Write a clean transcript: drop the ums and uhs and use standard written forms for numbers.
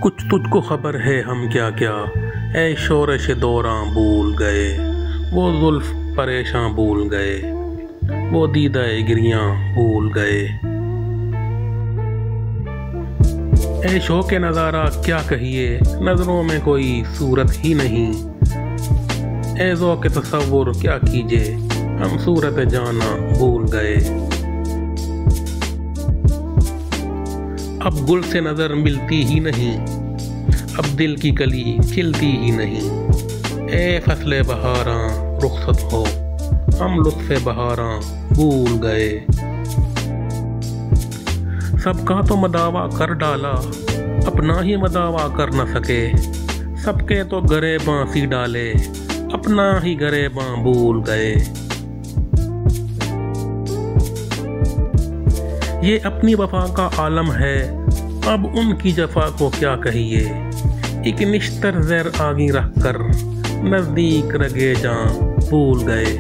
कुछ तुझको खबर है हम क्या क्या, ऐ शोरश दौरां भूल गए। वो जुल्फ परेशान भूल गए, वो दीदा गिरियां भूल गए। ऐ शौक नज़ारा क्या कहिए, नज़रों में कोई सूरत ही नहीं। ऐ ज़ौक़ तसव्वुर क्या कीजिए, हम सूरत जाना भूल गए। अब गुल से नज़र मिलती ही नहीं, अब दिल की कली खिलती ही नहीं। ए फसले बहारां रुखसत हो, हम लुत्फ़े बहारां भूल गए। सबका तो मदावा कर डाला, अपना ही मदावा कर न सके। सबके तो गरेबां सी डाले, अपना ही गरेबां भूल गए। ये अपनी वफा का आलम है, अब उनकी जफा को क्या कहिए। एक निश्तर ज़र आगी रख कर, नज़दीक रगे जां भूल गए।